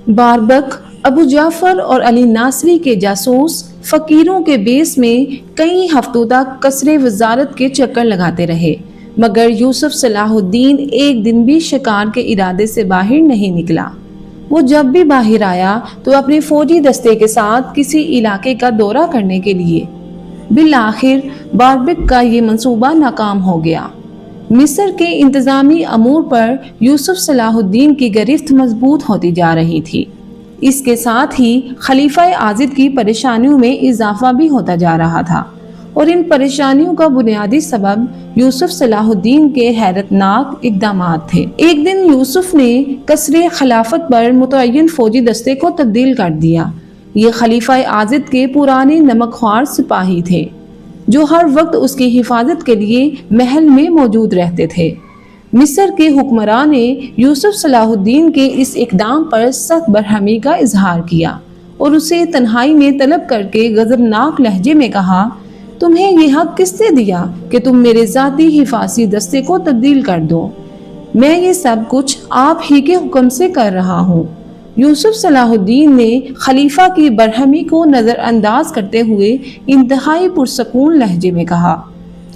باربک، ابو جعفر اور علی ناصری کے جاسوس فقیروں کے بیس میں کئی ہفتوں تک قصر وزارت کے چکر لگاتے رہے، مگر یوسف صلاح الدین ایک دن بھی شکار کے ارادے سے باہر نہیں نکلا۔ وہ جب بھی باہر آیا تو اپنے فوجی دستے کے ساتھ کسی علاقے کا دورہ کرنے کے لیے۔ بالآخر باربک کا یہ منصوبہ ناکام ہو گیا۔ مصر کے انتظامی امور پر یوسف صلاح الدین کی گرفت مضبوط ہوتی جا رہی تھی۔ اس کے ساتھ ہی خلیفہ عاضد کی پریشانیوں میں اضافہ بھی ہوتا جا رہا تھا، اور ان پریشانیوں کا بنیادی سبب یوسف صلاح الدین کے حیرت ناک اقدامات تھے۔ ایک دن یوسف نے قصر خلافت پر متعین فوجی دستے کو تبدیل کر دیا۔ یہ خلیفہ عاضد کے پرانے نمک خوار سپاہی تھے جو ہر وقت اس کی حفاظت کے لیے محل میں موجود رہتے تھے۔ مصر کے حکمراں نے یوسف صلاح الدین کے اس اقدام پر سخت برہمی کا اظہار کیا اور اسے تنہائی میں طلب کر کے غضبناک لہجے میں کہا، تمہیں یہ حق کس نے دیا کہ تم میرے ذاتی حفاظتی دستے کو تبدیل کر دو؟ میں یہ سب کچھ آپ ہی کے حکم سے کر رہا ہوں۔ یوسف صلاح الدین نے خلیفہ کی برہمی کو نظر انداز کرتے ہوئے انتہائی پرسکون لہجے میں کہا،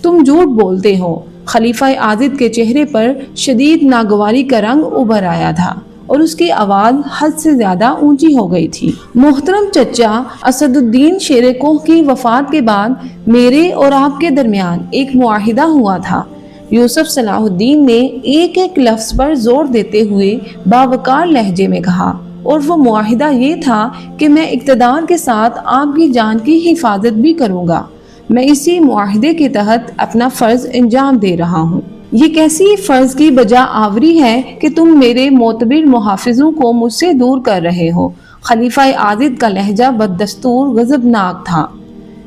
تم جھوٹ بولتے ہو۔ خلیفہ عاضد کے چہرے پر شدید ناگواری کا رنگ ابھر آیا تھا اور اس کی آواز حد سے زیادہ اونچی ہو گئی تھی۔ محترم چچا، اسد الدین شیر کوہ کی وفات کے بعد میرے اور آپ کے درمیان ایک معاہدہ ہوا تھا۔ یوسف صلاح الدین نے ایک ایک لفظ پر زور دیتے ہوئے باوقار لہجے میں کہا، اور وہ معاہدہ یہ تھا کہ میں اقتدار کے ساتھ آپ کی جان کی حفاظت بھی کروں گا۔ میں اسی معاہدے کے تحت اپنا فرض انجام دے رہا ہوں۔ یہ کیسی فرض کی بجا آوری ہے کہ تم میرے معتبر محافظوں کو مجھ سے دور کر رہے ہو۔ خلیفہ عاضد کا لہجہ بددستور غضبناک تھا۔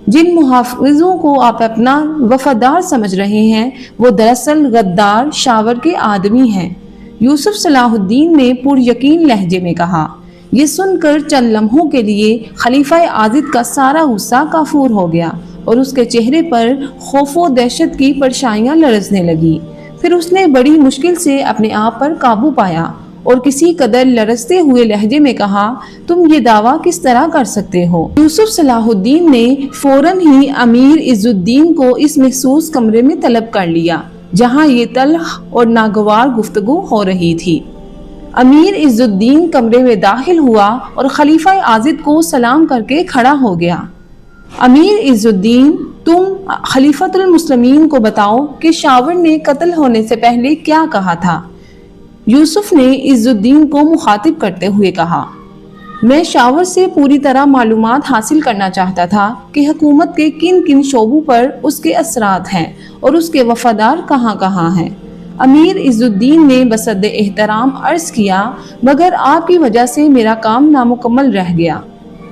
جن محافظوں کو آپ اپنا وفادار سمجھ رہے ہیں وہ دراصل غدار شاور کے آدمی ہیں، یوسف صلاح الدین نے پر یقین لہجے میں کہا۔ یہ سن کر چند لمحوں کے لیے خلیفہ عاضد کا سارا غصہ کافور ہو گیا اور اس کے چہرے پر خوف و دہشت کی پرچھائیاں لرزنے لگی۔ پھر اس نے بڑی مشکل سے اپنے آپ پر قابو پایا اور کسی قدر لرزتے ہوئے لہجے میں کہا، تم یہ دعویٰ کس طرح کر سکتے ہو؟ یوسف صلاح الدین نے فوراً ہی امیر عز الدین کو اس محسوس کمرے میں طلب کر لیا جہاں یہ تلخ اور ناگوار گفتگو ہو رہی تھی۔ امیر عز الدین کمرے میں داخل ہوا اور خلیفہ عاضد کو سلام کر کے کھڑا ہو گیا۔ امیر عز الدین، تم خلیفۃ المسلمین کو بتاؤ کہ شاور نے قتل ہونے سے پہلے کیا کہا تھا؟ یوسف نے عز الدین کو مخاطب کرتے ہوئے کہا، میں شاور سے پوری طرح معلومات حاصل کرنا چاہتا تھا کہ حکومت کے کن کن شعبوں پر اس کے اثرات ہیں اور اس کے وفادار کہاں کہاں ہیں۔ امیر عز الدین نے بصد احترام عرض کیا، مگر آپ کی وجہ سے میرا کام نامکمل رہ گیا۔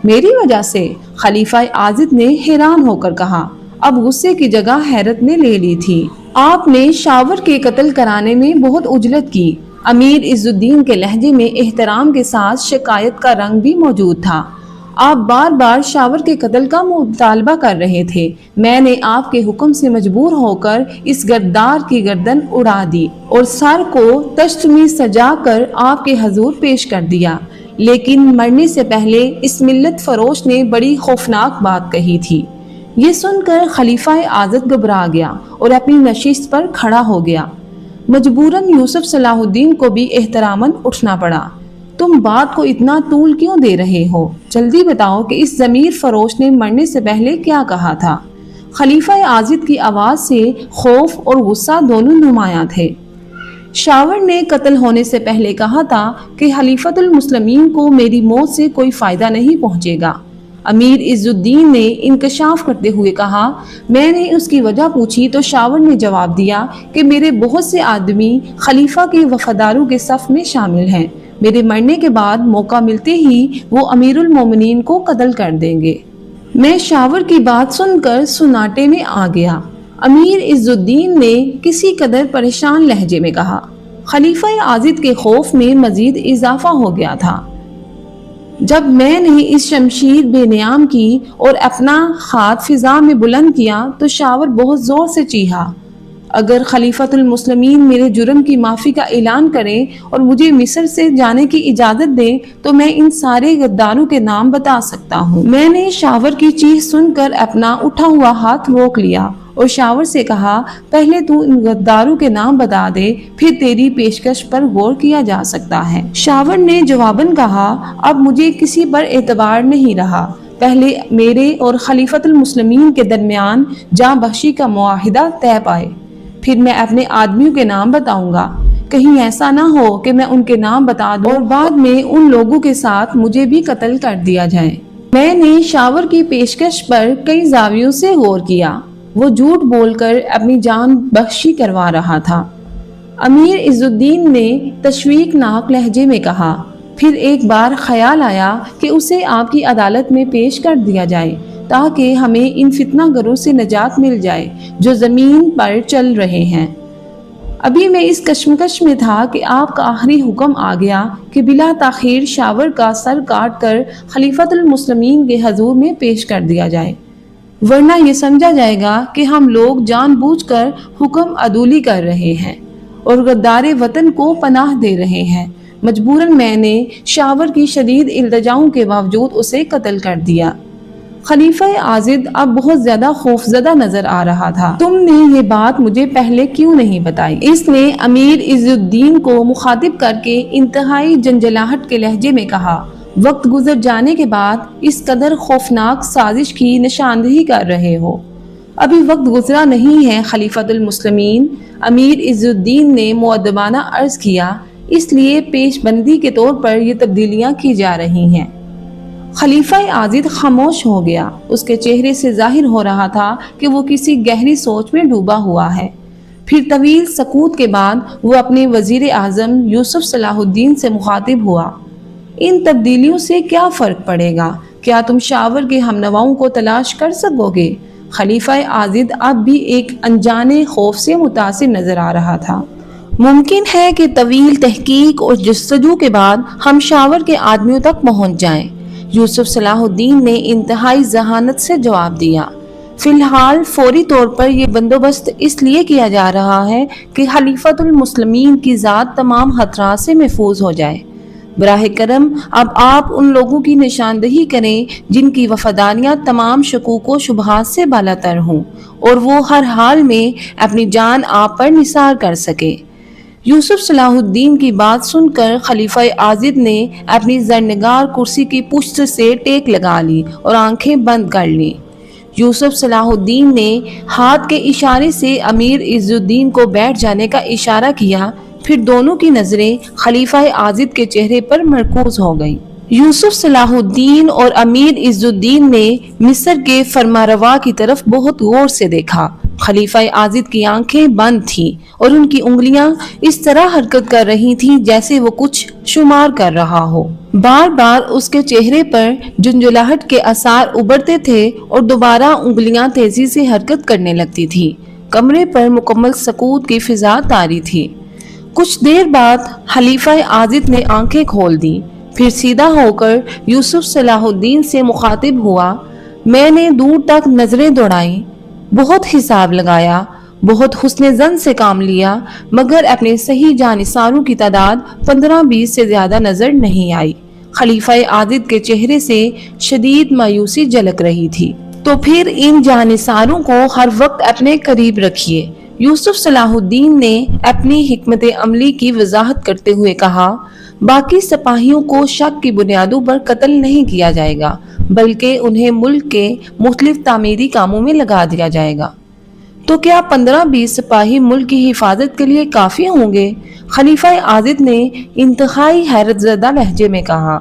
میری وجہ سے؟ خلیفہ عاضد نے حیران ہو کر کہا۔ اب غصے کی جگہ حیرت نے لے لی تھی۔ آپ نے شاور کے قتل کرانے میں بہت عجلت کی۔ امیر عز الدین کے لہجے میں احترام کے ساتھ شکایت کا رنگ بھی موجود تھا۔ آپ بار بار شاور کے قتل کا مطالبہ کر رہے تھے۔ میں نے آپ کے حکم سے مجبور ہو کر اس غدار کی گردن اڑا دی اور سر کو تشت میں سجا کر آپ کے حضور پیش کر دیا، لیکن مرنے سے پہلے اس ملت فروش نے بڑی خوفناک بات کہی تھی۔ یہ سن کر خلیفہ عاضد گھبرا گیا اور اپنی نشست پر کھڑا ہو گیا۔ مجبوراً یوسف صلاح الدین کو بھی احتراماً اٹھنا پڑا۔ تم بات کو اتنا طول کیوں دے رہے ہو؟ جلدی بتاؤ کہ اس ضمیر فروش نے مرنے سے پہلے کیا کہا تھا؟ خلیفہ عاضد کی آواز سے خوف اور غصہ دونوں نمایاں تھے۔ شاور نے قتل ہونے سے پہلے کہا تھا کہ خلیفۃ المسلمین کو میری موت سے کوئی فائدہ نہیں پہنچے گا۔ امیر عز الدین نے انکشاف کرتے ہوئے کہا، میں نے اس کی وجہ پوچھی تو شاور نے جواب دیا کہ میرے بہت سے آدمی خلیفہ کے وفاداروں کے صف میں شامل ہیں۔ میرے مرنے کے بعد موقع ملتے ہی وہ امیر المومنین کو قتل کر دیں گے۔ میں شاور کی بات سن کر سناٹے میں آ گیا۔ امیر عز الدین نے کسی قدر پریشان لہجے میں کہا۔ خلیفہ عاضد کے خوف میں مزید اضافہ ہو گیا تھا۔ جب میں نے اس شمشیر بے نیام کی اور اپنا ہاتھ فضا میں بلند کیا تو شاور بہت زور سے چیخا، اگر خلیفۃ المسلمین میرے جرم کی معافی کا اعلان کریں اور مجھے مصر سے جانے کی اجازت دیں تو میں ان سارے غداروں کے نام بتا سکتا ہوں۔ میں نے شاور کی چیخ سن کر اپنا اٹھا ہوا ہاتھ روک لیا اور شاور سے کہا، پہلے تو ان غداروں کے نام بتا دے، پھر تیری پیشکش پر غور کیا جا سکتا ہے۔ شاور نے جواباً کہا، اب مجھے کسی پر اعتبار نہیں رہا، پہلے میرے اور خلیفۃ المسلمین کے درمیان جاں بخشی کا معاہدہ طے پائے، پھر میں اپنے آدمیوں کے نام بتاؤں گا، کہیں ایسا نہ ہو کہ میں ان کے نام بتا دوں اور بعد میں ان لوگوں کے ساتھ مجھے بھی قتل کر دیا جائے۔ میں نے شاور کی پیشکش پر کئی زاویوں سے غور کیا، وہ جھوٹ بول کر اپنی جان بخشی کروا رہا تھا۔ امیر عز الدین نے تشویقناک لہجے میں کہا، پھر ایک بار خیال آیا کہ اسے آپ کی عدالت میں پیش کر دیا جائے تاکہ ہمیں ان فتنہ گروں سے نجات مل جائے جو زمین پر چل رہے ہیں۔ ابھی میں اس کشمکش میں تھا کہ آپ کا آخری حکم آ گیا کہ بلا تاخیر شاور کا سر کاٹ کر خلیفۃ المسلمین کے حضور میں پیش کر دیا جائے، ورنہ یہ سمجھا جائے گا کہ ہم لوگ جان بوجھ کر حکم عدولی کر رہے ہیں اور غدار وطن کو پناہ دے رہے ہیں۔ مجبوراً میں نے شاور کی شدید التجاؤں کے باوجود اسے قتل کر دیا۔ خلیفہ عاضد اب بہت زیادہ خوفزدہ نظر آ رہا تھا۔ تم نے یہ بات مجھے پہلے کیوں نہیں بتائی؟ اس نے امیر عز الدین کو مخاطب کر کے انتہائی جنجلاہٹ کے لہجے میں کہا، وقت گزر جانے کے بعد اس قدر خوفناک سازش کی نشاندہی کر رہے ہو۔ ابھی وقت گزرا نہیں ہے خلیفۃ المسلمین، امیر عز الدین نے مؤدبانہ عرض کیا، اس لیے پیش بندی کے طور پر یہ تبدیلیاں کی جا رہی ہیں۔ خلیفہ عاضد خاموش ہو گیا، اس کے چہرے سے ظاہر ہو رہا تھا کہ وہ کسی گہری سوچ میں ڈوبا ہوا ہے۔ پھر طویل سکوت کے بعد وہ اپنے وزیر اعظم یوسف صلاح الدین سے مخاطب ہوا، ان تبدیلیوں سے کیا فرق پڑے گا؟ کیا تم شاور کے ہمنواؤں کو تلاش کر سکو گے؟ خلیفہ عاضد اب بھی ایک انجانے خوف سے متاثر نظر آ رہا تھا۔ ممکن ہے کہ طویل تحقیق اور جستجو کے بعد ہم شاور کے آدمیوں تک پہنچ جائیں، یوسف صلاح الدین نے انتہائی ذہانت سے جواب دیا۔ فی الحال فوری طور پر یہ بندوبست اس لیے کیا جا رہا ہے کہ خلیفۃ المسلمین کی ذات تمام خطرات سے محفوظ ہو جائے۔ براہ کرم اب آپ ان لوگوں کی نشاندہی کریں جن کی وفاداریاں تمام شکوک و شبہات سے بالاتر ہوں اور وہ ہر حال میں اپنی جان آپ پر نثار کر سکے۔ یوسف صلاح الدین کی بات سن کر خلیفہ عاضد نے اپنی زرنگار کرسی کی پشت سے ٹیک لگا لی اور آنکھیں بند کر لی۔ یوسف صلاح الدین نے ہاتھ کے اشارے سے امیر عز الدین کو بیٹھ جانے کا اشارہ کیا، پھر دونوں کی نظریں خلیفہ عاضد کے چہرے پر مرکوز ہو گئیں۔ یوسف صلاح الدین اور امیر عز الدین نے مصر کے فرمانروا کی طرف بہت غور سے دیکھا۔ خلیفہ عاضد کی آنکھیں بند تھیں اور ان کی انگلیاں اس طرح حرکت کر رہی تھیں جیسے وہ کچھ شمار کر رہا ہو۔ بار بار اس کے چہرے پر جنجلاہٹ کے آثار ابھرتے تھے اور دوبارہ انگلیاں تیزی سے حرکت کرنے لگتی تھی۔ کمرے پر مکمل سکوت کی فضا طاری تھی۔ کچھ دیر بعد خلیفہ عاضد نے آنکھیں کھول دی، پھر سیدھا ہو کر یوسف صلاح الدین سے مخاطب ہوا، میں نے دور تک نظریں دوڑائیں، بہت حساب لگایا، بہت حسن ظن سے کام لیا، مگر اپنے صحیح جانثاروں کی تعداد 15-20 سے زیادہ نظر نہیں آئی۔ خلیفہ عاضد کے چہرے سے شدید مایوسی جھلک رہی تھی۔ تو پھر ان جانثاروں کو ہر وقت اپنے قریب رکھیے، یوسف صلاح الدین نے اپنی حکمت عملی کی وضاحت کرتے ہوئے کہا، باقی سپاہیوں کو شک کی بنیادوں پر قتل نہیں کیا جائے گا بلکہ انہیں ملک کے مختلف تعمیری کاموں میں لگا دیا جائے گا۔ تو کیا 15-20 سپاہی ملک کی حفاظت کے لیے کافی ہوں گے؟ خلیفہ عاضد نے انتہائی حیرت زدہ لہجے میں کہا،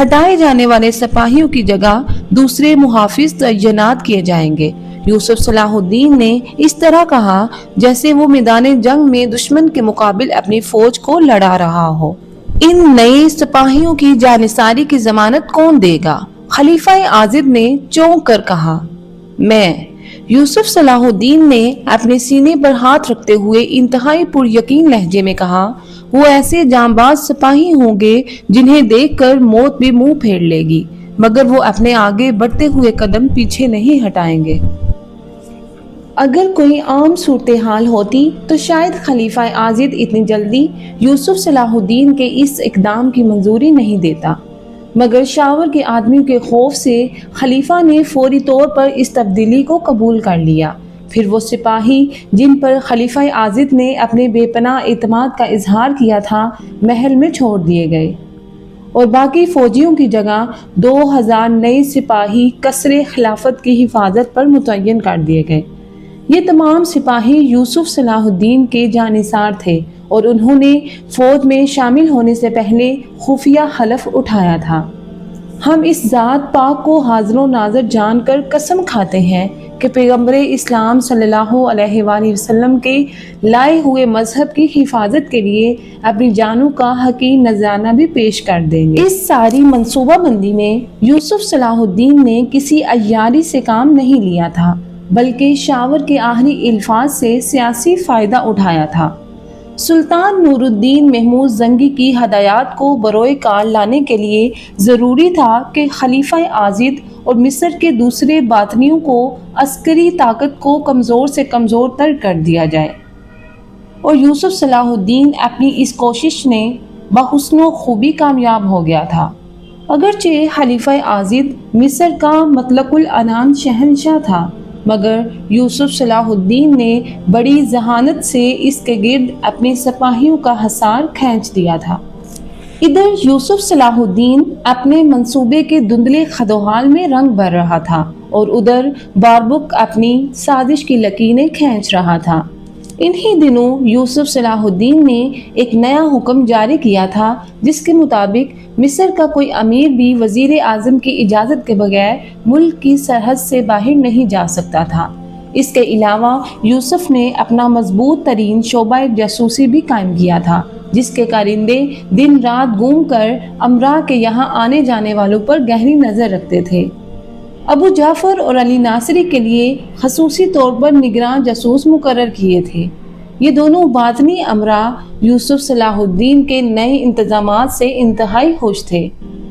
ہٹائے جانے والے سپاہیوں کی جگہ دوسرے محافظ تعینات کیے جائیں گے۔ یوسف صلاح الدین نے اس طرح کہا جیسے وہ میدان جنگ میں دشمن کے مقابل اپنی فوج کو لڑا رہا ہو۔ ان نئے سپاہیوں کی جانثاری کی ضمانت کون دے گا؟ خلیفہ عاضد نے چونک کر کہا، میں۔ یوسف صلاح الدین نے اپنے سینے پر ہاتھ رکھتے ہوئے انتہائی پر یقین لہجے میں کہا، وہ ایسے جانباز سپاہی ہوں گے جنہیں دیکھ کر موت بھی منہ پھیر لے گی، مگر وہ اپنے آگے بڑھتے ہوئے قدم پیچھے نہیں ہٹائیں گے۔ اگر کوئی عام صورتحال ہوتی تو شاید خلیفہ عاضد اتنی جلدی یوسف صلاح الدین کے اس اقدام کی منظوری نہیں دیتا، مگر شاور کے آدمیوں کے خوف سے خلیفہ نے فوری طور پر اس تبدیلی کو قبول کر لیا۔ پھر وہ سپاہی جن پر خلیفہ عاضد نے اپنے بے پناہ اعتماد کا اظہار کیا تھا محل میں چھوڑ دیے گئے، اور باقی فوجیوں کی جگہ 2000 نئے سپاہی قصر خلافت کی حفاظت پر متعین کر دیے گئے۔ یہ تمام سپاہی یوسف صلاح الدین کے جانثار تھے اور انہوں نے فوج میں شامل ہونے سے پہلے خفیہ حلف اٹھایا تھا۔ ہم اس ذات پاک کو حاضر و ناظر جان کر قسم کھاتے ہیں کہ پیغمبر اسلام صلی اللہ علیہ وآلہ وسلم کے لائے ہوئے مذہب کی حفاظت کے لیے اپنی جانوں کا حقیر نذرانہ بھی پیش کر دیں گے۔ اس ساری منصوبہ بندی میں یوسف صلاح الدین نے کسی عیاری سے کام نہیں لیا تھا، بلکہ شاور کے آخری الفاظ سے سیاسی فائدہ اٹھایا تھا۔ سلطان نور الدین محمود زنگی کی ہدایات کو بروئے کار لانے کے لیے ضروری تھا کہ خلیفہ عاضد اور مصر کے دوسرے باطنیوں کو عسکری طاقت کو کمزور سے کمزور تر کر دیا جائے، اور یوسف صلاح الدین اپنی اس کوشش نے بحسن و خوبی کامیاب ہو گیا تھا۔ اگرچہ خلیفہ عاضد مصر کا مطلق العنان شہنشاہ تھا، مگر یوسف صلاح الدین نے بڑی ذہانت سے اس کے گرد اپنے سپاہیوں کا حصار کھینچ دیا تھا۔ ادھر یوسف صلاح الدین اپنے منصوبے کے دھندلے خدوحال میں رنگ بھر رہا تھا، اور ادھر باربک اپنی سازش کی لکیریں کھینچ رہا تھا۔ انہی دنوں یوسف صلاح الدین نے ایک نیا حکم جاری کیا تھا، جس کے مطابق مصر کا کوئی امیر بھی وزیر اعظم کی اجازت کے بغیر ملک کی سرحد سے باہر نہیں جا سکتا تھا۔ اس کے علاوہ یوسف نے اپنا مضبوط ترین شعبہ جاسوسی بھی قائم کیا تھا، جس کے کارندے دن رات گھوم کر امراء کے یہاں آنے جانے والوں پر گہری نظر رکھتے تھے۔ ابو جعفر اور علی ناصری کے لیے خصوصی طور پر نگراں جاسوس مقرر کیے تھے۔ یہ دونوں باطنی امراء یوسف صلاح الدین کے نئے انتظامات سے انتہائی خوش تھے۔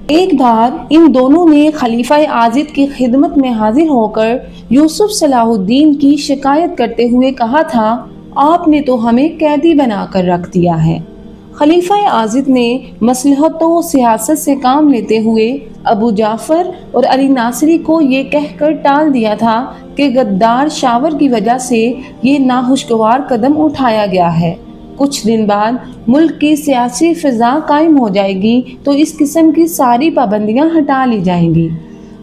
ایک بار ان دونوں نے خلیفہ عاضد کی خدمت میں حاضر ہو کر یوسف صلاح الدین کی شکایت کرتے ہوئے کہا تھا، آپ نے تو ہمیں قیدی بنا کر رکھ دیا ہے۔ خلیفہ عاضد نے مصلحت و سیاست سے کام لیتے ہوئے ابو جعفر اور علی ناصری کو یہ کہہ کر ٹال دیا تھا کہ غدار شاور کی وجہ سے یہ ناخوشگوار قدم اٹھایا گیا ہے۔ کچھ دن بعد ملک کی سیاسی فضا قائم ہو جائے گی تو اس قسم کی ساری پابندیاں ہٹا لی جائیں گی۔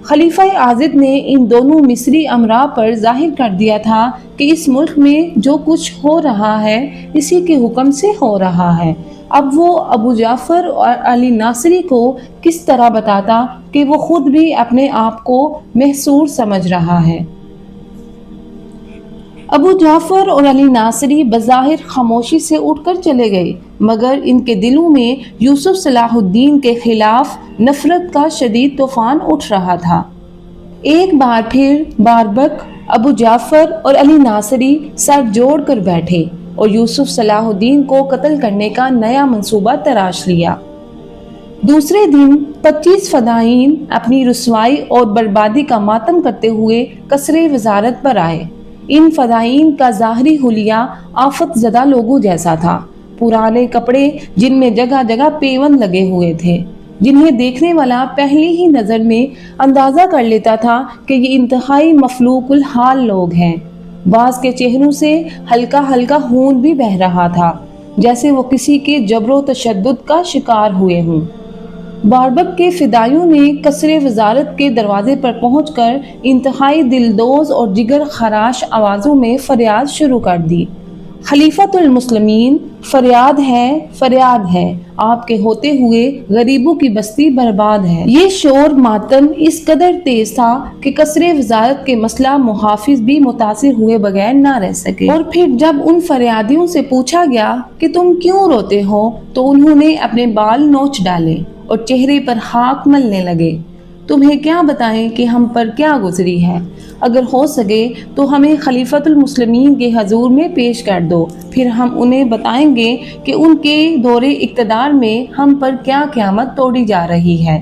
خلیفہ عاضد نے ان دونوں مصری امراء پر ظاہر کر دیا تھا کہ اس ملک میں جو کچھ ہو رہا ہے اسی کے حکم سے ہو رہا ہے۔ اب وہ ابو جعفر اور علی ناصری کو کس طرح بتاتا کہ وہ خود بھی اپنے آپ کو محصور سمجھ رہا ہے۔ ابو جعفر اور علی ناصری بظاہر خاموشی سے اٹھ کر چلے گئے، مگر ان کے دلوں میں یوسف صلاح الدین کے خلاف نفرت کا شدید طوفان اٹھ رہا تھا۔ ایک بار پھر باربک، ابو جعفر اور علی ناصری سر جوڑ کر بیٹھے اور یوسف صلاح الدین کو قتل کرنے کا نیا منصوبہ تراش لیا۔ دوسرے دن 25 فدائین اپنی رسوائی اور بربادی کا ماتم کرتے ہوئے قصر وزارت پر آئے۔ ان فدائین کا ظاہری حلیہ آفت زدہ لوگوں جیسا تھا، پرانے کپڑے جن میں جگہ جگہ پیوند لگے ہوئے تھے، جنہیں دیکھنے والا پہلی ہی نظر میں اندازہ کر لیتا تھا کہ یہ انتہائی مفلوق الحال لوگ ہیں۔ بعض کے چہروں سے ہلکا ہلکا خون بھی بہہ رہا تھا، جیسے وہ کسی کے جبر و تشدد کا شکار ہوئے ہوں۔ باربک کے فدائیوں نے قصر وزارت کے دروازے پر پہنچ کر انتہائی دلدوز اور جگر خراش آوازوں میں فریاد شروع کر دی، خلیفۃ المسلمین، فریاد ہے، فریاد ہے، آپ کے ہوتے ہوئے غریبوں کی بستی برباد ہے۔ یہ شور ماتم اس قدر تیز تھا کہ قصر وزارت کے مسلح محافظ بھی متاثر ہوئے بغیر نہ رہ سکے، اور پھر جب ان فریادیوں سے پوچھا گیا کہ تم کیوں روتے ہو تو انہوں نے اپنے بال نوچ ڈالے اور چہرے پر خاک ملنے لگے۔ تمہیں کیا بتائیں کہ ہم پر کیا گزری ہے؟ اگر ہو سکے تو ہمیں خلیفۃ المسلمین کے حضور میں پیش کر دو، پھر ہم انہیں بتائیں گے کہ ان کے دور اقتدار میں ہم پر کیا قیامت توڑی جا رہی ہے۔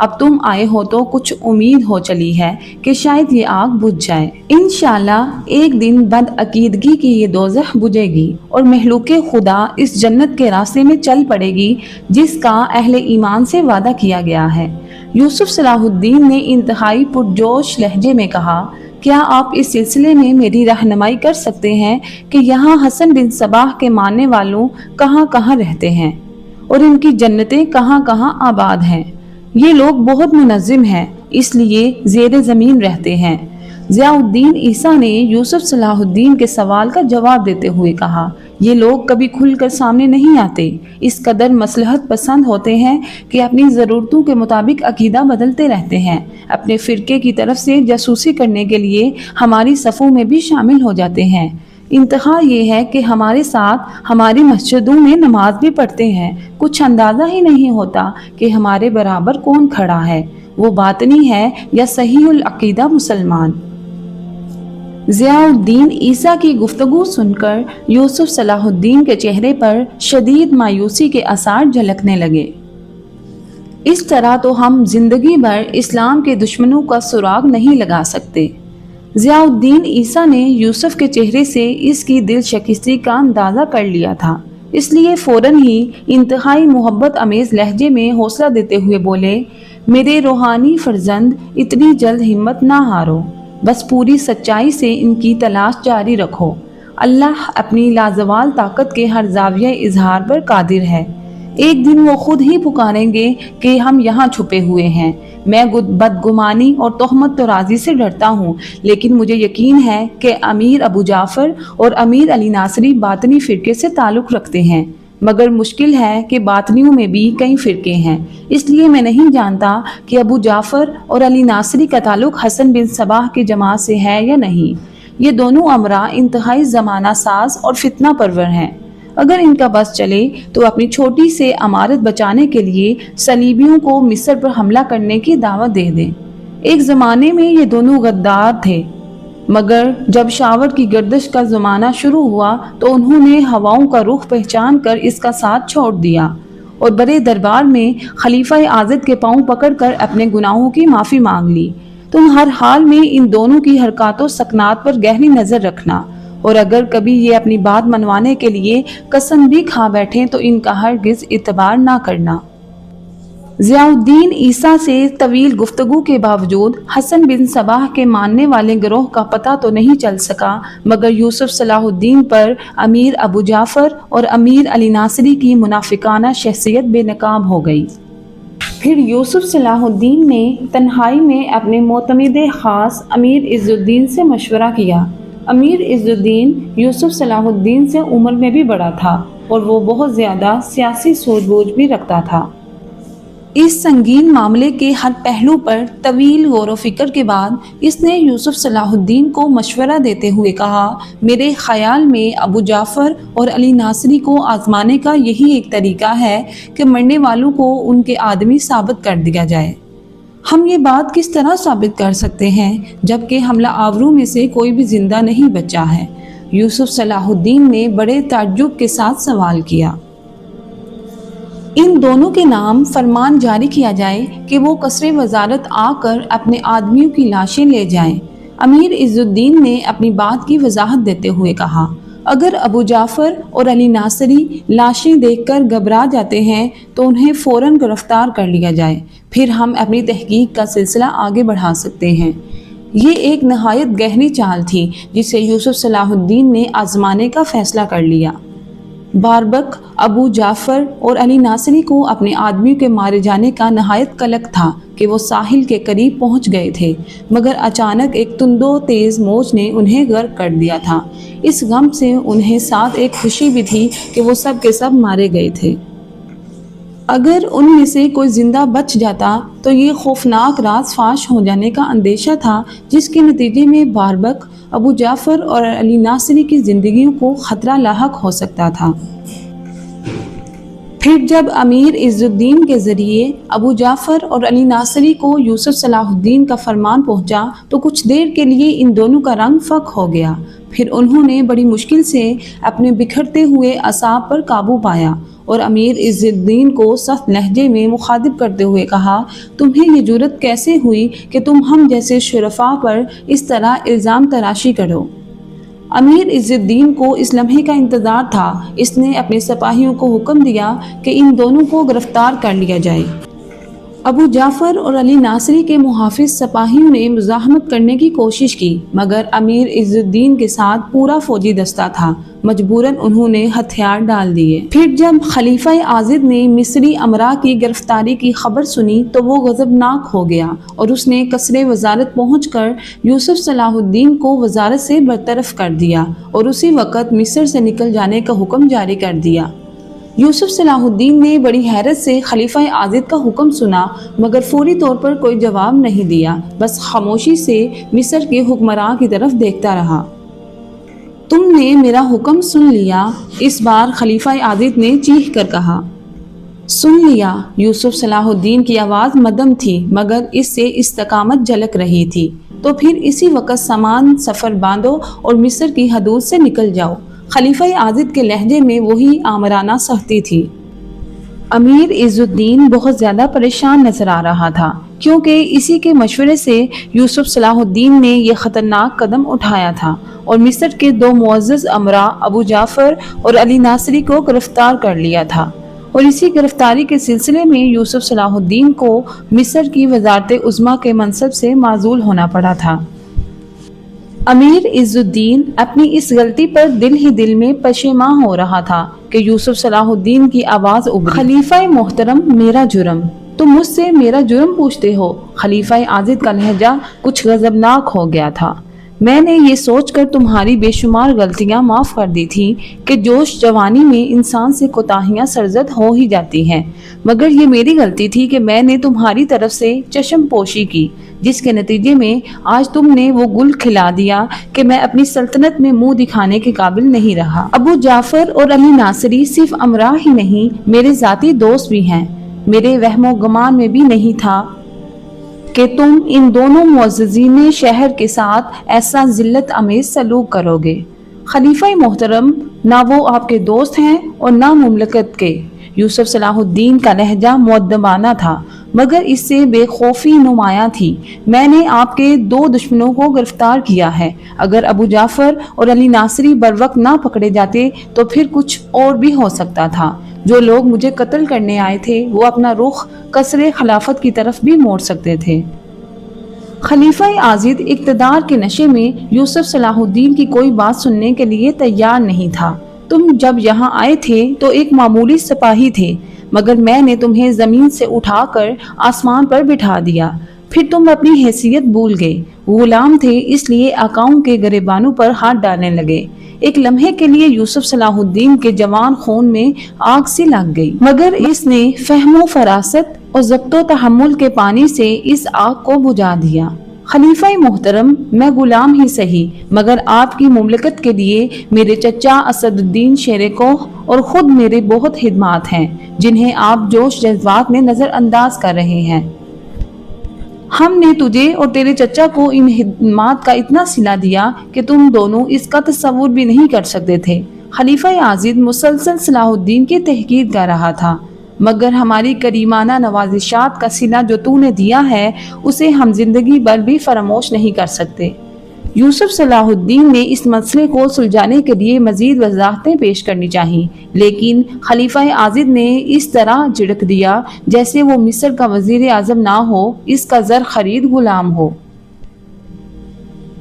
اب تم آئے ہو تو کچھ امید ہو چلی ہے کہ شاید یہ آگ بجھ جائے۔ انشاءاللہ ایک دن بد عقیدگی کی یہ دوزخ بجھے گی اور مخلوق خدا اس جنت کے راستے میں چل پڑے گی جس کا اہل ایمان سے وعدہ کیا گیا ہے۔ یوسف صلاح الدین نے انتہائی پرجوش لہجے میں کہا، کیا آپ اس سلسلے میں میری رہنمائی کر سکتے ہیں کہ یہاں حسن بن صباح کے ماننے والوں کہاں کہاں رہتے ہیں اور ان کی جنتیں کہاں کہاں آباد ہیں؟ یہ لوگ بہت منظم ہیں، اس لیے زیر زمین رہتے ہیں۔ ضیاء الدین عیسیٰ نے یوسف صلاح الدین کے سوال کا جواب دیتے ہوئے کہا، یہ لوگ کبھی کھل کر سامنے نہیں آتے، اس قدر مصلحت پسند ہوتے ہیں کہ اپنی ضرورتوں کے مطابق عقیدہ بدلتے رہتے ہیں، اپنے فرقے کی طرف سے جاسوسی کرنے کے لیے ہماری صفوں میں بھی شامل ہو جاتے ہیں۔ انتہا یہ ہے کہ ہمارے ساتھ ہماری مسجدوں میں نماز بھی پڑھتے ہیں، کچھ اندازہ ہی نہیں ہوتا کہ ہمارے برابر کون کھڑا ہے، وہ باطنی ہے یا صحیح العقیدہ مسلمان۔ ضیاء الدین عیسیٰ کی گفتگو سن کر یوسف صلاح الدین کے چہرے پر شدید مایوسی کے آثار جھلکنے لگے۔ اس طرح تو ہم زندگی بھر اسلام کے دشمنوں کا سراغ نہیں لگا سکتے۔ ضیاء الدین عیسیٰ نے یوسف کے چہرے سے اس کی دل شکستی کا اندازہ کر لیا تھا، اس لیے فوراً ہی انتہائی محبت آمیز لہجے میں حوصلہ دیتے ہوئے بولے، میرے روحانی فرزند، اتنی جلد ہمت نہ ہارو، بس پوری سچائی سے ان کی تلاش جاری رکھو۔ اللہ اپنی لازوال طاقت کے ہر زاویہ اظہار پر قادر ہے، ایک دن وہ خود ہی پکاریں گے کہ ہم یہاں چھپے ہوئے ہیں۔ میں بدگمانی اور تہمت ترازی سے ڈرتا ہوں، لیکن مجھے یقین ہے کہ امیر ابو جعفر اور امیر علی ناصری باطنی فرقے سے تعلق رکھتے ہیں، مگر مشکل ہے کہ باطنیوں میں بھی کئی فرقے ہیں، اس لیے میں نہیں جانتا کہ ابو جعفر اور علی ناصری کا تعلق حسن بن صباح کی جماعت سے ہے یا نہیں۔ یہ دونوں امراء انتہائی زمانہ ساز اور فتنہ پرور ہیں، اگر ان کا بس چلے تو اپنی چھوٹی سے عمارت بچانے کے لیے صلیبیوں کو مصر پر حملہ کرنے کی دعوت دے دیں۔ ایک زمانے میں یہ دونوں غدار تھے، مگر جب شاور کی گردش کا زمانہ شروع ہوا تو انہوں نے ہواؤں کا رخ پہچان کر اس کا ساتھ چھوڑ دیا اور بڑے دربار میں خلیفہ اعظم کے پاؤں پکڑ کر اپنے گناہوں کی معافی مانگ لی۔ تم ہر حال میں ان دونوں کی حرکات و سکنات پر گہری نظر رکھنا، اور اگر کبھی یہ اپنی بات منوانے کے لیے قسم بھی کھا بیٹھیں تو ان کا ہرگز اعتبار نہ کرنا۔ ضیاء الدین عیسیٰ سے طویل گفتگو کے باوجود حسن بن صباح کے ماننے والے گروہ کا پتہ تو نہیں چل سکا، مگر یوسف صلاح الدین پر امیر ابو جعفر اور امیر علی ناصری کی منافقانہ شخصیت بے نقاب ہو گئی۔ پھر یوسف صلاح الدین نے تنہائی میں اپنے معتمد خاص امیر عز الدین سے مشورہ کیا۔ امیر عز الدین یوسف صلاح الدین سے عمر میں بھی بڑا تھا اور وہ بہت زیادہ سیاسی سوجھ بوجھ بھی رکھتا تھا۔ اس سنگین معاملے کے ہر پہلو پر طویل غور و فکر کے بعد اس نے یوسف صلاح الدین کو مشورہ دیتے ہوئے کہا، میرے خیال میں ابو جعفر اور علی ناصری کو آزمانے کا یہی ایک طریقہ ہے کہ مرنے والوں کو ان کے آدمی ثابت کر دیا جائے۔ ہم یہ بات کس طرح ثابت کر سکتے ہیں جبکہ حملہ آوروں میں سے کوئی بھی زندہ نہیں بچا ہے؟ یوسف صلاح الدین نے بڑے تعجب کے ساتھ سوال کیا۔ ان دونوں کے نام فرمان جاری کیا جائے کہ وہ قصر وزارت آ کر اپنے آدمیوں کی لاشیں لے جائیں۔ امیر عز الدین نے اپنی بات کی وضاحت دیتے ہوئے کہا، اگر ابو جعفر اور علی ناصری لاشیں دیکھ کر گھبرا جاتے ہیں تو انہیں فوراً گرفتار کر لیا جائے، پھر ہم اپنی تحقیق کا سلسلہ آگے بڑھا سکتے ہیں۔ یہ ایک نہایت گہری چال تھی جسے یوسف صلاح الدین نے آزمانے کا فیصلہ کر لیا۔ باربک ابو جعفر اور علی ناصری کو اپنے آدمیوں کے مارے جانے کا نہایت قلق تھا کہ وہ ساحل کے قریب پہنچ گئے تھے، مگر اچانک ایک تند و تیز موج نے انہیں غرق کر دیا تھا۔ اس غم سے انہیں ساتھ ایک خوشی بھی تھی کہ وہ سب کے سب مارے گئے تھے۔ اگر ان میں سے کوئی زندہ بچ جاتا تو یہ خوفناک راز فاش ہو جانے کا اندیشہ تھا، جس کے نتیجے میں باربک ابو جعفر اور علی ناصری کی زندگیوں کو خطرہ لاحق ہو سکتا تھا۔ پھر جب امیر عز الدین کے ذریعے ابو جعفر اور علی ناصری کو یوسف صلاح الدین کا فرمان پہنچا تو کچھ دیر کے لیے ان دونوں کا رنگ فک ہو گیا، پھر انہوں نے بڑی مشکل سے اپنے بکھرتے ہوئے اعصاب پر قابو پایا اور امیر عز الدین کو سخت لہجے میں مخاطب کرتے ہوئے کہا، تمہیں یہ جرأت کیسے ہوئی کہ تم ہم جیسے شرفاء پر اس طرح الزام تراشی کرو؟ امیر عز الدین کو اس لمحے کا انتظار تھا۔ اس نے اپنے سپاہیوں کو حکم دیا کہ ان دونوں کو گرفتار کر لیا جائے۔ ابو جعفر اور علی ناصری کے محافظ سپاہیوں نے مزاحمت کرنے کی کوشش کی، مگر امیر عز الدین کے ساتھ پورا فوجی دستہ تھا۔ مجبوراً انہوں نے ہتھیار ڈال دیے۔ پھر جب خلیفہ عاضد نے مصری امراء کی گرفتاری کی خبر سنی تو وہ غضبناک ہو گیا اور اس نے قصر وزارت پہنچ کر یوسف صلاح الدین کو وزارت سے برطرف کر دیا اور اسی وقت مصر سے نکل جانے کا حکم جاری کر دیا۔ یوسف صلاح الدین نے بڑی حیرت سے خلیفہ عاضد کا حکم سنا، مگر فوری طور پر کوئی جواب نہیں دیا، بس خاموشی سے مصر کے حکمراں کی طرف دیکھتا رہا۔ تم نے میرا حکم سن لیا؟ اس بار خلیفہ عاضد نے چیخ کر کہا۔ سن لیا۔ یوسف صلاح الدین کی آواز مدھم تھی، مگر اس سے استقامت جھلک رہی تھی۔ تو پھر اسی وقت سامان سفر باندھو اور مصر کی حدود سے نکل جاؤ۔ خلیفہ عاضد کے لہجے میں وہی آمرانہ سختی تھی۔ امیر عز الدین بہت زیادہ پریشان نظر آ رہا تھا، کیونکہ اسی کے مشورے سے یوسف صلاح الدین نے یہ خطرناک قدم اٹھایا تھا اور مصر کے دو معزز امراء ابو جعفر اور علی ناصری کو گرفتار کر لیا تھا، اور اسی گرفتاری کے سلسلے میں یوسف صلاح الدین کو مصر کی وزارت عظمیٰ کے منصب سے معزول ہونا پڑا تھا۔ امیر عز الدین اپنی اس غلطی پر دل ہی دل میں پشیماں ہو رہا تھا کہ یوسف صلاح الدین کی آواز ابھری۔ خلیفہ محترم، میرا جرم؟ تم مجھ سے میرا جرم پوچھتے ہو؟ خلیفہ عاضد کا لہجہ کچھ غضبناک ہو گیا تھا۔ میں نے یہ سوچ کر تمہاری بے شمار غلطیاں معاف کر دی تھی کہ جوش جوانی میں انسان سے کوتاہیاں سرزد ہو ہی جاتی ہیں، مگر یہ میری غلطی تھی کہ میں نے تمہاری طرف سے چشم پوشی کی، جس کے نتیجے میں آج تم نے وہ گل کھلا دیا کہ میں اپنی سلطنت میں منہ دکھانے کے قابل نہیں رہا۔ ابو جعفر اور علی ناصری صرف امراء ہی نہیں، میرے ذاتی دوست بھی ہیں۔ میرے وہم و گمان میں بھی نہیں تھا کہ تم ان دونوں معززین شہر کے ساتھ ایسا ذلت آمیز سلوک کرو گے۔ خلیفہ محترم، نہ وہ آپ کے دوست ہیں اور نہ مملکت کے۔ یوسف صلاح الدین کا لہجہ مؤدبانہ تھا، مگر اس سے بے خوفی نمایاں تھی۔ میں نے آپ کے دو دشمنوں کو گرفتار کیا ہے۔ اگر ابو جعفر اور علی ناصری بروقت نہ پکڑے جاتے تو پھر کچھ اور بھی ہو سکتا تھا۔ جو لوگ مجھے قتل کرنے آئے تھے وہ اپنا رخ قصر خلافت کی طرف بھی موڑ سکتے تھے۔ خلیفہ عاضد اقتدار کے نشے میں یوسف صلاح الدین کی کوئی بات سننے کے لیے تیار نہیں تھا۔ تم جب یہاں آئے تھے تو ایک معمولی سپاہی تھے، مگر میں نے تمہیں زمین سے اٹھا کر آسمان پر بٹھا دیا۔ پھر تم اپنی حیثیت بھول گئے۔ غلام تھے، اس لیے آقاؤں کے گریبانوں پر ہاتھ ڈالنے لگے۔ ایک لمحے کے لیے یوسف صلاح الدین کے جوان خون میں آگ سی لگ گئی، مگر اس نے فہم و فراست اور ضبط و تحمل کے پانی سے اس آگ کو بجھا دیا۔ خلیفہ محترم، میں غلام ہی سہی، مگر آپ کی مملکت کے لیے میرے چچا اسد الدین شیر کوہ اور خود میرے بہت خدمات ہیں، جنہیں آپ جوش جذبات میں نظر انداز کر رہے ہیں۔ ہم نے تجھے اور تیرے چچا کو ان خدمات کا اتنا صلہ دیا کہ تم دونوں اس کا تصور بھی نہیں کر سکتے تھے۔ خلیفہ عاضد مسلسل صلاح الدین کی تحقیر کر رہا تھا، مگر ہماری کریمانہ نوازشات کا صلہ جو تو نے دیا ہے اسے ہم زندگی بھر بھی فراموش نہیں کر سکتے۔ یوسف صلاح الدین نے اس مسئلے کو سلجھانے کے لیے مزید وضاحتیں پیش کرنی چاہیے، لیکن خلیفہ عاضد نے اس طرح جھڑک دیا جیسے وہ مصر کا وزیر اعظم نہ ہو، اس کا زر خرید غلام ہو۔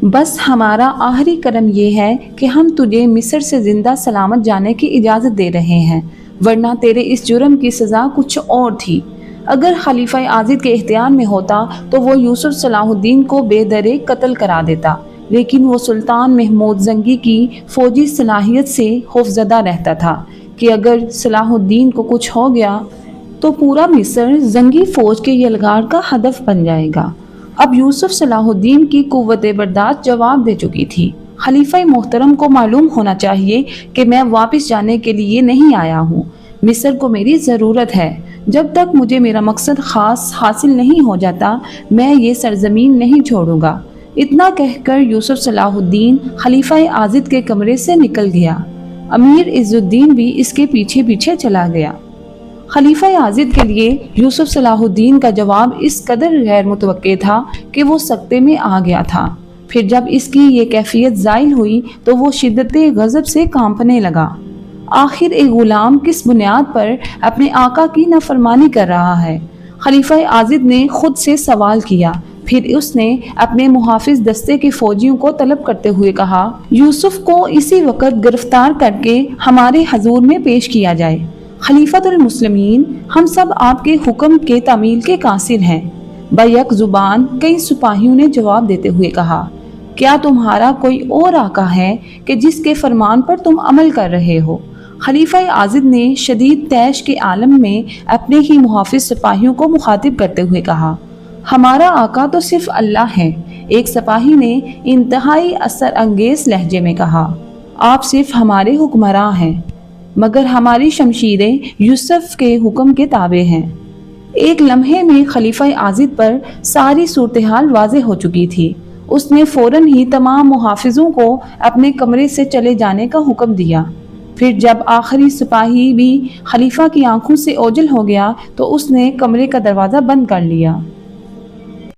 بس ہمارا آخری کرم یہ ہے کہ ہم تجھے مصر سے زندہ سلامت جانے کی اجازت دے رہے ہیں، ورنہ تیرے اس جرم کی سزا کچھ اور تھی۔ اگر خلیفہ عاضد کے اختیار میں ہوتا تو وہ یوسف صلاح الدین کو بے درے قتل کرا دیتا، لیکن وہ سلطان محمود زنگی کی فوجی صلاحیت سے خوفزدہ رہتا تھا کہ اگر صلاح الدین کو کچھ ہو گیا تو پورا مصر زنگی فوج کے یلغار کا ہدف بن جائے گا۔ اب یوسف صلاح الدین کی قوت برداشت جواب دے چکی تھی۔ خلیفہ محترم کو معلوم ہونا چاہیے کہ میں واپس جانے کے لیے نہیں آیا ہوں۔ مصر کو میری ضرورت ہے۔ جب تک مجھے میرا مقصد خاص حاصل نہیں ہو جاتا میں یہ سرزمین نہیں چھوڑوں گا۔ اتنا کہہ کر یوسف صلاح الدین خلیفہ عاضد کے کمرے سے نکل گیا۔ امیر عز الدین بھی اس کے پیچھے پیچھے چلا گیا۔ خلیفہ عاضد کے لیے یوسف صلاح الدین کا جواب اس قدر غیر متوقع تھا کہ وہ سکتے میں آ گیا تھا۔ پھر جب اس کی یہ کیفیت زائل ہوئی تو وہ شدت غضب سے کانپنے لگا۔ آخر ایک غلام کس بنیاد پر اپنے آقا کی نافرمانی کر رہا ہے؟ خلیفہ عاضد نے خود سے سوال کیا۔ پھر اس نے اپنے محافظ دستے کے فوجیوں کو طلب کرتے ہوئے کہا، یوسف کو اسی وقت گرفتار کر کے ہمارے حضور میں پیش کیا جائے۔ خلیفۃ المسلمین، ہم سب آپ کے حکم کے تعمیل کے قاصر ہیں۔ بیک زبان کئی سپاہیوں نے جواب دیتے ہوئے کہا، کیا تمہارا کوئی اور آقا ہے کہ جس کے فرمان پر تم عمل کر رہے ہو؟ خلیفہ عاضد نے شدید طیش کے عالم میں اپنے ہی محافظ سپاہیوں کو مخاطب کرتے ہوئے کہا، ہمارا آقا تو صرف اللہ ہے۔ ایک سپاہی نے انتہائی اثر انگیز لہجے میں کہا، آپ صرف ہمارے حکمراں ہیں، مگر ہماری شمشیریں یوسف کے حکم کے تابع ہیں۔ ایک لمحے میں خلیفہ عاضد پر ساری صورتحال واضح ہو چکی تھی۔ اس نے فوراً ہی تمام محافظوں کو اپنے کمرے سے چلے جانے کا حکم دیا۔ پھر جب آخری سپاہی بھی خلیفہ کی آنکھوں سے اوجھل ہو گیا تو اس نے کمرے کا دروازہ بند کر لیا۔